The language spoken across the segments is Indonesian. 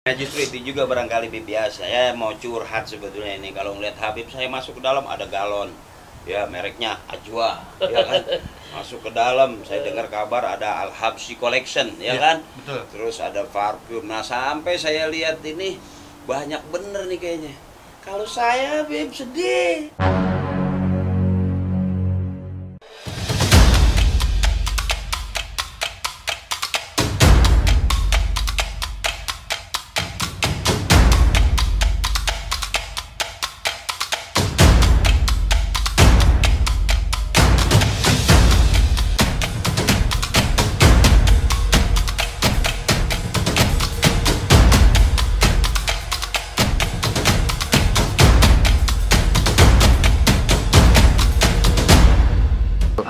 Nah justru itu juga barangkali Bib ya, saya mau curhat sebetulnya ini. Kalau ngeliat Habib saya masuk ke dalam ada galon, ya mereknya Ajwa, ya kan. Masuk ke dalam, saya dengar kabar ada Al-Habsyi Collection, ya kan. Betul. Terus ada parfum. Nah sampai saya lihat ini banyak bener nih kayaknya. Kalau saya Bib sedih.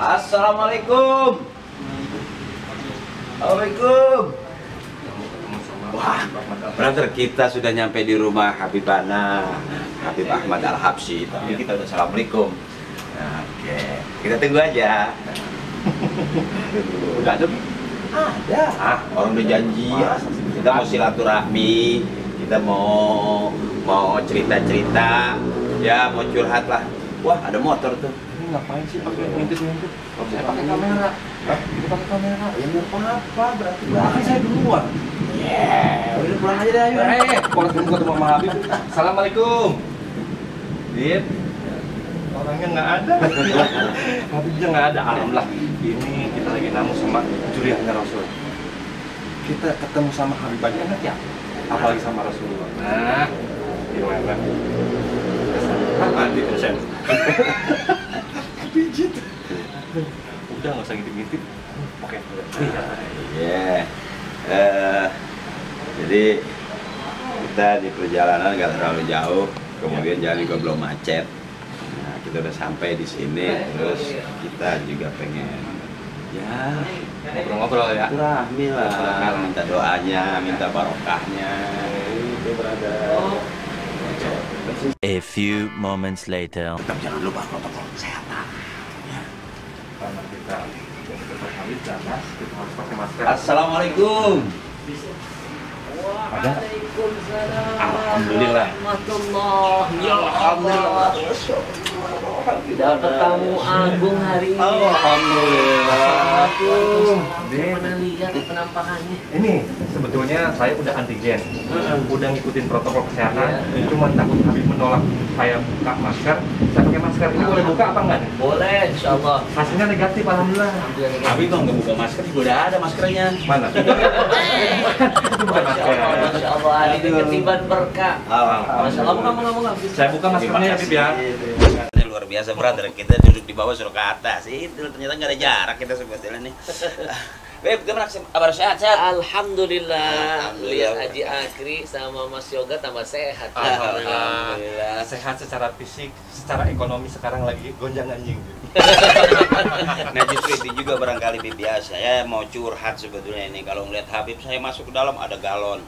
Assalamualaikum. Assalamualaikum. Wah, brother, kita sudah nyampe di rumah Habibana, Habib Ahmad Al-Habsyi. Tapi kita udah assalamualaikum. Nah, oke, kita tunggu aja. Udah ada? Ada. Orang udah janjian. Kita mau silaturahmi, kita mau cerita-cerita, ya mau curhat lah. Wah, ada motor tuh. Ngapain sih pakai ngintip-ngintip? Saya pakai kamera. Kita pakai kamera. Ya nggak apa-apa, berarti Kan saya duluan. udah pulang aja deh, ayo. Kalau ketemu sama Habib. Assalamualaikum. Bib. Orangnya nggak ada. Habibnya nggak ada. Alhamdulillah. Ini kita lagi namu sama curiannya Rasul. Kita ketemu sama Habib banyak enak ya. Apalagi sama Rasulullah. Nah, gimana? Nanti dosen. Pijit. Udah nggak usah ngintip-ngintip. Oke. Iya. Jadi kita di perjalanan nggak terlalu jauh, kemudian jalan juga belum macet. Nah, kita udah sampai di sini, terus kita juga pengen ya Ngobrol-ngobrol ya. rahmi lah, minta doanya, minta barokahnya. Itu berada. A few moments later. Tetap jangan lupa protokol kesehatan. Karena kita Habib panas, kita harus pakai masker. Assalamualaikum. Waalaikumsalam. Alhamdulillah. Warahmatullahi wabarakatuh. Dapat tamu agung hari ini. Alhamdulillah. Gimana lihat penampakannya? Ini sebetulnya saya udah antigen, udah ngikutin protokol kesehatan, cuma takut Habib menolak saya buka masker. Saya pakai masker ini boleh buka apa enggak? Boleh, insyaallah. Hasilnya negatif, alhamdulillah. Habib dong nggak buka masker juga udah ada maskernya. Mana? Itu bukan masker. Masya Allah, hari ini ketiban berkah. Masya Allah, ngomong-ngomong. Saya buka maskernya ya, Habib ya. Ini luar biasa, brother. Kita duduk di bawah suruh ke atas. Itu ternyata nggak ada jarak kita sebetulnya nih. Beb, gimana kabar sehat-sehat? Alhamdulillah. Lihat Haji Akri sama Mas Yoga tambah sehat. Alhamdulillah. Sehat secara fisik, secara ekonomi sekarang lagi gonjang anjing. Nah justru itu juga barangkali Bib ya, saya mau curhat sebetulnya ini. Kalau ngeliat Habib saya masuk ke dalam ada galon,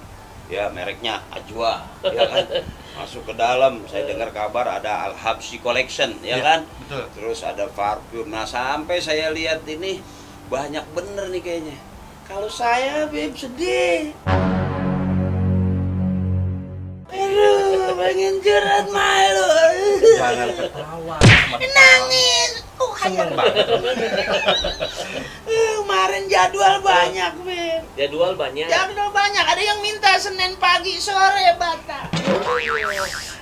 ya mereknya Ajwa, ya kan. Masuk ke dalam, saya dengar kabar ada Al-Habsyi Collection, ya kan. Betul. Terus ada parfum. Nah sampai saya lihat ini banyak bener nih kayaknya. Kalau saya Bib sedih. Aduh, pengen curhat malu. Jangan ketawa. Nangis. Seneng banget. Kemarin jadwal banyak, Bib. Jadwal banyak. Jadwal banyak. Ada yang minta Senin pagi sore batal.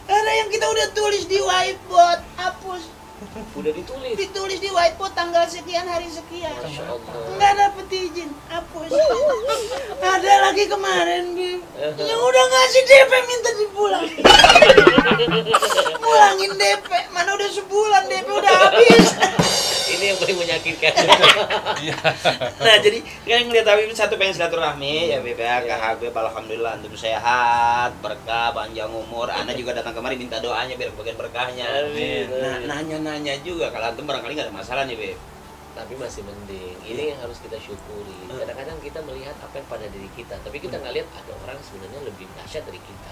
Ada yang kita udah tulis di whiteboard, hapus. Udah ditulis. Ditulis di whiteboard tanggal sekian hari sekian. Masya Allah. Nggak dapet izin, hapus. Ada lagi kemarin, Bib. Yang udah ngasih DP minta dipulang. Mulangin DP, mana udah sebulan DP udah habis. Ini yang paling menyakitkan. Nah jadi kan ngeliat Habib satu pengen silaturahmi ya Bib ya ke Habib, alhamdulillah antum sehat, berkah, panjang umur. Ana juga datang kemari minta doanya biar bagian berkahnya. Amin. Nah nanya-nanya juga kalau antum barangkali nggak ada masalah nih Bib. Tapi masih mending. Ini yang harus kita syukuri. Kadang-kadang kita melihat apa yang pada diri kita, tapi kita nggak lihat ada orang sebenarnya lebih dahsyat dari kita.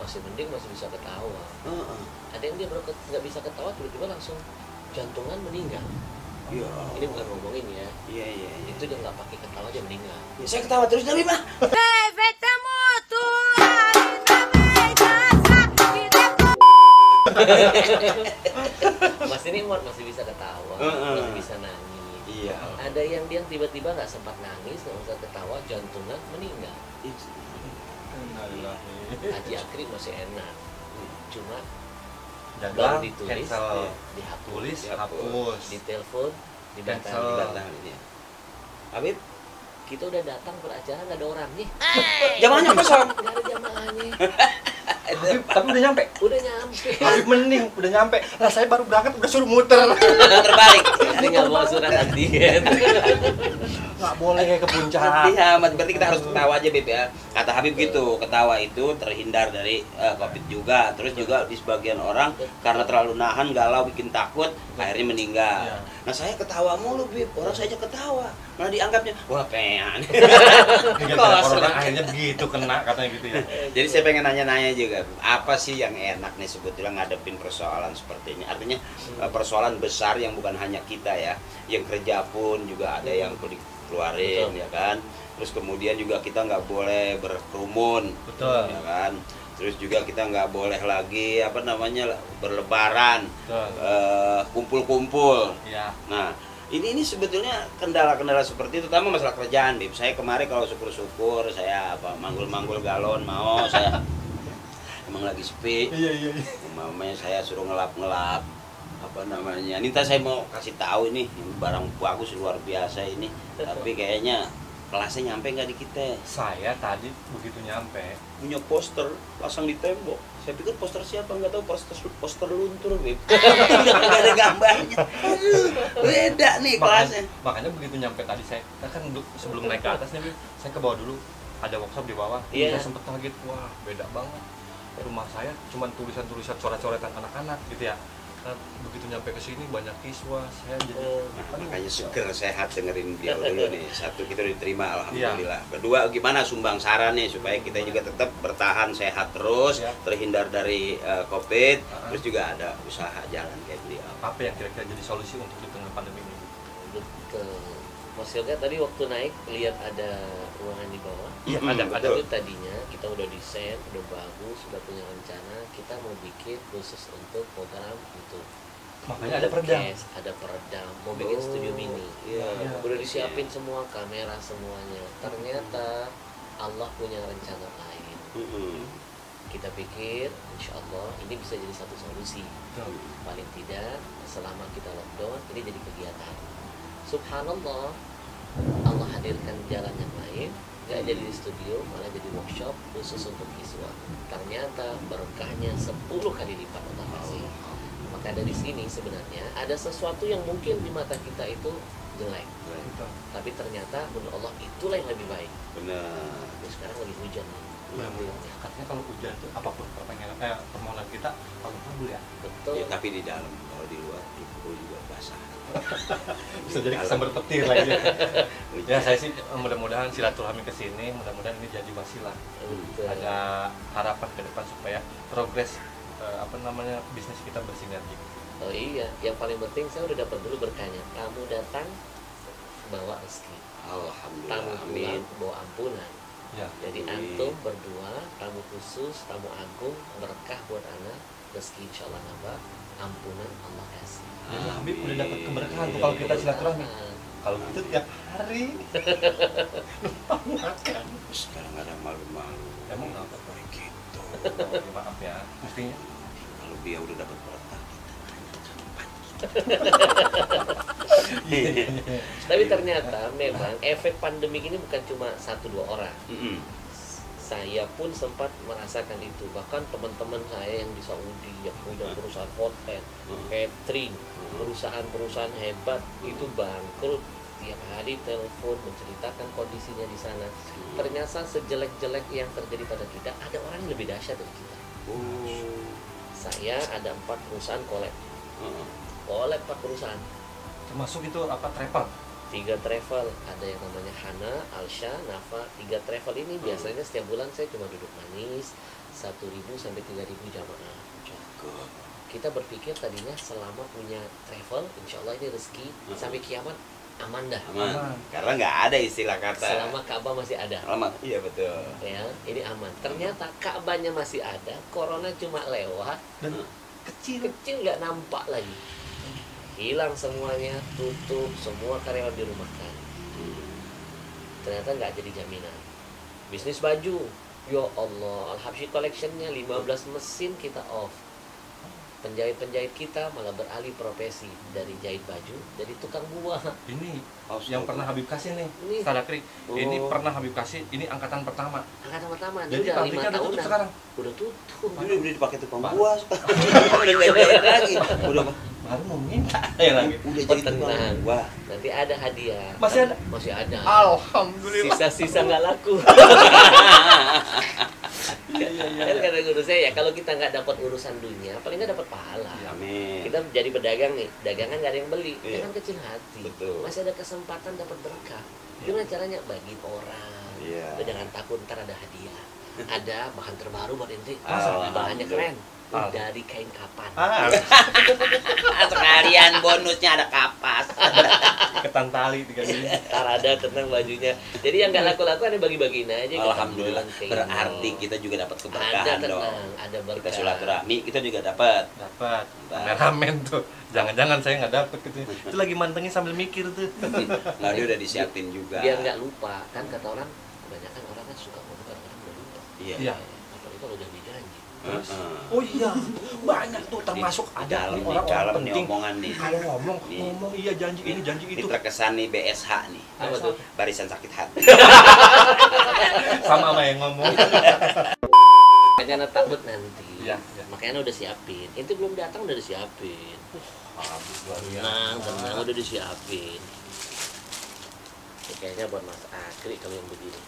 Masih mending, masih bisa ketawa. Ada yang dia baru nggak bisa ketawa, tiba-tiba langsung jantungan meninggal. Ya. Ini bukan ngomongin ya. Iya. Itu dia nggak pakai ketawa aja meninggal. Saya ketawa terus dari mah. Bebeta moto! Mas ini masih bisa ketawa, masih bisa nangis. Iya. Ada yang dia tiba-tiba nggak sempat nangis, nggak usah ketawa, jantungan meninggal. Haji Akri masih enak, cuma baru Gagal, ditulis, cancel, dihapus, tulis, Dihapus. hapus. ditelepon, Cancel. dibatalin. Iya. Habib, Kita udah datang beracara nggak ada orangnya, jamaahnya kosong. nggak ada jamaahnya, Tapi udah nyampe. udah nyampe. Habib mending udah nyampe. Lah saya baru berangkat udah suruh muter. Terbalik. Ini nggak mau surat antigen. Nggak boleh kayak ke puncak. Sedih amat, berarti kita harus ketawa aja Beb ya. Kata Habib gitu, ketawa itu terhindar dari Covid juga. Terus juga di sebagian orang karena terlalu nahan, galau, bikin takut, akhirnya meninggal. Iya. Nah saya ketawa mulu Beb, orang saya aja ketawa. Malah dianggapnya, wah pean. Gara-gara corona akhirnya begitu kena katanya gitu ya. Jadi saya pengen nanya-nanya juga, apa sih yang enak nih sebetulnya ngadepin persoalan seperti ini? Artinya persoalan besar yang bukan hanya kita ya, yang kerja pun juga ada yang perlu dikeluarin. Betul. Ya kan. Terus kemudian juga kita nggak boleh berkerumun, Betul. ya kan. Terus juga kita nggak boleh lagi apa namanya berlebaran, Betul. kumpul-kumpul. Iya. Nah, ini sebetulnya kendala-kendala seperti itu, terutama masalah kerjaan, Bib. Saya kemarin kalau syukur-syukur saya apa manggul-manggul galon mau saya emang lagi sepi. Iya. Mamanya saya suruh ngelap-ngelap apa namanya. Ini saya mau kasih tahu ini barang bagus luar biasa ini. Tapi kayaknya kelasnya nyampe nggak di kita. Saya tadi begitu nyampe, Punya poster pasang di tembok. Saya pikir poster siapa, nggak tahu poster luntur, Bib. Nggak ada gambarnya. Aduh, beda nih kelasnya. makanya begitu nyampe tadi saya kan sebelum naik ke atas nih, Bib, saya ke bawah dulu. Ada workshop di bawah. Iya. Saya sempet kaget, wah beda banget. Rumah saya cuma tulisan-tulisan coret-coretan anak-anak gitu ya. Nah, begitu nyampe ke sini banyak siswa, saya jadi Nah, makanya seger sehat dengerin beliau dulu nih. Satu, kita udah diterima alhamdulillah. Kedua, gimana sumbang saran nih supaya kita juga tetap bertahan sehat terus, Ya. terhindar dari Covid, terus juga ada usaha jalan kayak beliau. apa yang kira-kira jadi solusi untuk di tengah pandemi ini? Betul. Mas Yoga tadi waktu naik lihat ada ruangan di bawah. Iya, Mm-mm, ada. Itu tadinya kita udah desain, udah bagus, sudah punya rencana, kita mau bikin khusus untuk program itu. Makanya ada peredam. Podcast, ada peredam, mau bikin studio mini. Iya. Udah disiapin semua kamera semuanya. Ternyata Allah punya rencana lain. Mm-mm. Kita pikir, insya Allah ini bisa jadi satu solusi. Paling tidak selama kita lockdown ini jadi kegiatan. Subhanallah, Allah hadirkan jalan yang lain, gak jadi di studio, malah jadi workshop khusus untuk siswa. Ternyata berkahnya 10 kali lipat Allah kasih. Maka dari sini sebenarnya ada sesuatu yang mungkin di mata kita itu jelek, tapi ternyata menurut Allah itulah yang lebih baik. Benar. Terus sekarang lagi hujan nih. Katanya kalau hujan tuh apapun permohonan kita kalau kabul ya. Betul. Ya, tapi di dalam, kalau di luar itu juga basah. Bisa jadi kesambar petir lagi. Ya saya sih mudah-mudahan silaturahmi ke sini, mudah-mudahan ini jadi wasilah. Betul. Ada harapan ke depan supaya progres bisnis kita bersinergi. Oh iya, yang paling penting saya udah dapat dulu berkahnya. Tamu datang bawa rezeki. Alhamdulillah. Tamu Amin. pulang bawa ampunan. Ya. Jadi Amin. antum berdua, tamu khusus, tamu agung, berkah buat anak, rezeki insya Allah nambah, ampunan Allah kasih. Jadi Habib udah dapat keberkahan tuh kalau kita silaturahmi. Kalau gitu tiap hari lupa makan. Sekarang ada malu-malu. Emang apa? Kayak gitu. Maaf ya, mestinya. Kalau dia udah dapat berkah, Tapi ternyata memang efek pandemi ini bukan cuma 1-2 orang. Mm-mm. Saya pun sempat merasakan itu. Bahkan teman-teman saya yang di Saudi, yang punya perusahaan hotel, catering, perusahaan-perusahaan hebat itu bangkrut. Tiap hari telepon menceritakan kondisinya di sana. Ternyata sejelek-jelek yang terjadi pada kita, ada orang yang lebih dahsyat dari kita. Oh. Saya ada 4 perusahaan kolek. Heeh. Kolek 4 perusahaan. Termasuk itu apa travel? 3 travel, ada yang namanya Hana, Alsha, Nafa. 3 travel ini biasanya setiap bulan saya cuma duduk manis 1.000 sampai 3.000 jamaah. Cakep. Kita berpikir tadinya selama punya travel, insya Allah ini rezeki sampai kiamat aman dah. Aman. Karena nggak ada istilah kata. Selama Ka'bah masih ada. Lama. Iya betul. Ya, ini aman. Ternyata Ka'bahnya masih ada, corona cuma lewat, Dan kecil nggak nampak lagi, hilang semuanya, tutup semua, karyawan dirumahkan. Ternyata nggak jadi jaminan. Bisnis baju, ya Allah, Al-Habsyi Collection-nya 15 mesin kita off. Penjahit-penjahit kita malah beralih profesi dari jahit baju jadi tukang buah. Ini yang pernah Habib kasih nih, Ini. Ustaz Akri. Ini pernah Habib kasih, ini angkatan pertama. Angkatan pertama, Jadi udah 5 pabriknya udah tutup tahunan. sekarang. Udah tutup. Udah dipakai tukang buah. Udah nggak jahit lagi. Udah Baru mau minta ya lagi. udah jadi tukang Tenang. buah. Nanti ada hadiah. Masih ada? Masih ada. Alhamdulillah. Sisa-sisa nggak laku. Kan kata guru saya ya, kalau kita nggak dapat urusan dunia, paling nggak dapat pahala. Amin. Kita jadi pedagang nih, dagangan nggak ada yang beli, Iya. jangan kecil hati. Betul. Masih ada kesempatan dapat berkah. Gimana caranya? Bagi orang. Iya. Udah jangan takut, ntar ada hadiah. Ada bahan terbaru buat inti. Alhamdulillah. Bahannya keren. Dari kain kapan. Sekalian bonusnya ada kapas. Ketan tali 3 gini. Ntar ada tentang bajunya. Jadi yang nggak laku-laku ada bagi-bagiin aja. kita Alhamdulillah. bulan kayak Berarti gitu. kita juga dapat ada keberkahan dong. tenang, ada Kita berkah. silaturahmi, kita juga dapat. Dapat. Kameramen tuh. Jangan-jangan saya nggak dapet gitu. Itu lagi mantengin sambil mikir tuh. Nah, dia udah disiapin juga. Biar nggak lupa, kan kata orang, kebanyakan orang kan suka ngomong, kadang-kadang udah lupa. Iya. Iya. Apalagi kalau udah janji. Heeh. Oh iya, banyak tuh termasuk Di ada dalam nih nih, orang-orang dalam nih penting. omongan nih. Kalau ngomong Nih. iya janji ini janji Ini itu. terkesan nih BSH nih. Apa tuh? Barisan sakit hati. Sama sama yang ngomong. Makanya takut nanti. Iya, iya. Makanya udah siapin. Itu belum datang udah disiapin. Alhamdulillah. Tenang udah disiapin. Ini kayaknya buat Mas Akri kalau yang begini.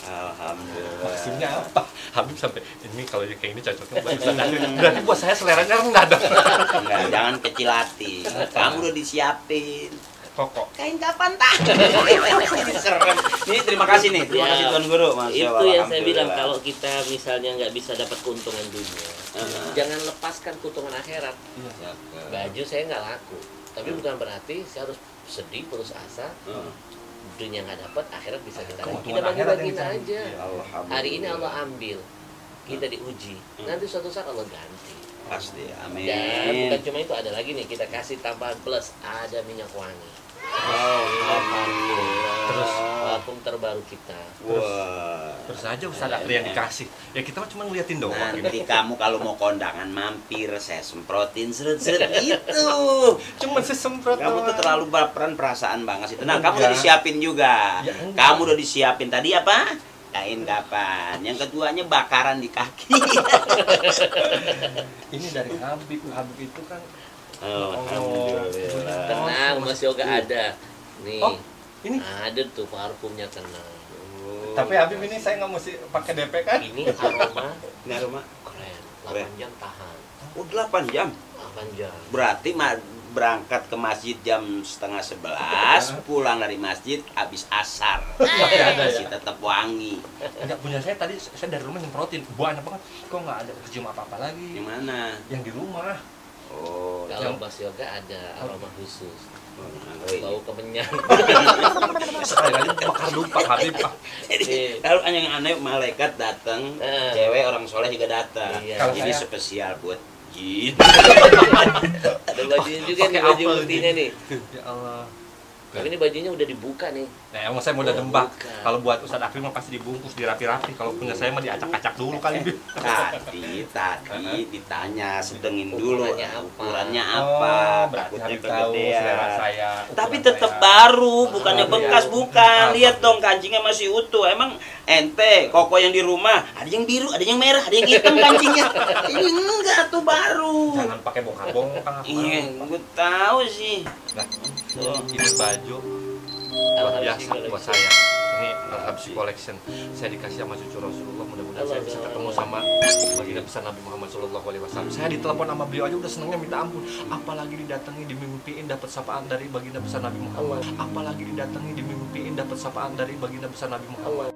Alhamdulillah. Maksudnya apa? Habib sampai ini kalau yang kayak ini cocoknya buat Ustaz Akri. Berarti buat saya seleranya rendah dong. Enggak, jangan kecil hati. Kamu udah disiapin. Kokok. Kain kapan tak? Ini serem. Ini terima kasih nih. Terima kasih Tuan Guru. Masya Itu Allah, yang saya bilang, alhamdulillah. kalau kita misalnya nggak bisa dapat keuntungan dunia, jangan lepaskan keuntungan akhirat. Baju saya nggak laku, tapi bukan berarti saya harus sedih, putus asa. Dunia nggak dapat, akhirat bisa kita dapat. Kita Keuntungan akhirat yang bagi-bagiin dicari. aja. Alhamdulillah. Hari ini Allah ambil, kita diuji. Nanti suatu saat Allah ganti. Pasti. Dan Amin. bukan cuma itu, ada lagi nih, kita kasih tambahan plus, ada minyak wangi. Alhamdulillah. Terus Parfum terbaru kita. Wah. Terus aja Ustaz Akri yang dikasih. Ya kita mah cuma ngeliatin doang Nanti gini. kamu kalau mau kondangan mampir, saya semprotin seret-seret gitu. Cuma sesemprot Kamu tuh doang. terlalu baperan perasaan banget sih. Tenang, kamu Enggak. udah disiapin juga. Ya, enggak. Kamu udah disiapin tadi apa? Kain kapan? Yang keduanya bakaran di kaki. Ini dari Habib. Habib itu kan Alhamdulillah. Tenang, Mas Yoga ada. Nih, Oh, ini. ada tuh parfumnya, tenang. Tapi Habib ini saya nggak mesti pakai DP kan? Ini aroma Ini aroma. keren, Keren. 8 jam tahan. Oh, 8 jam. 8 jam. Berarti berangkat ke masjid jam setengah 11, pulang dari masjid habis asar. Masih ada ya? Masih tetap wangi. Enggak punya saya tadi saya dari rumah nyemprotin banyak banget. Kok nggak ada kecium apa-apa lagi? Gimana? Yang di rumah. Oh, Kalau Mas Yoga ada aroma khusus. ngeri. Bau kemenyan. Sekali lagi bakar lupa Habib. Jadi, lalu yang aneh malaikat datang, cewek orang soleh juga datang. Iya. Kalau Jadi saya- spesial buat jin. Ada bajunya juga Pakai nih, baju apel putihnya ini. nih. Ya Allah. Tapi ini bajunya udah dibuka nih. Nah, emang saya mau udah Oh, tembak. bukan. Kalau buat Ustadz Akri mah pasti dibungkus, dirapi-rapi. Kalau punya saya mah diacak-acak dulu kali. Tadi ditanya, sedengin dulu Ukurannya apa? ukurannya Oh, apa, berarti takutnya Habib tahu selera kegedean. saya. Tapi ukuran tetap saya. baru, bukannya Baru bekas, ya. bukan. Lihat Alhamdulillah. dong, kancingnya masih utuh. Emang ente, koko yang di rumah, ada yang biru, ada yang merah, ada yang hitam kancingnya. Ini enggak tuh baru. Jangan pakai bongkar-bongkar. Iya, gue tahu sih. Nah, Tuh. ini baju luar Al-Habsyi biasa buat Collection. saya. Ini Al-Habsyi Collection. Saya dikasih sama cucu Rasulullah. Mudah-mudahan saya bisa ketemu sama baginda besar Nabi Muhammad SAW. Saya ditelepon sama beliau aja udah senengnya minta ampun. Apalagi didatangi dimimpiin dapat sapaan dari baginda besar Nabi Muhammad. Apalagi didatangi dimimpiin dapat sapaan dari baginda besar Nabi Muhammad.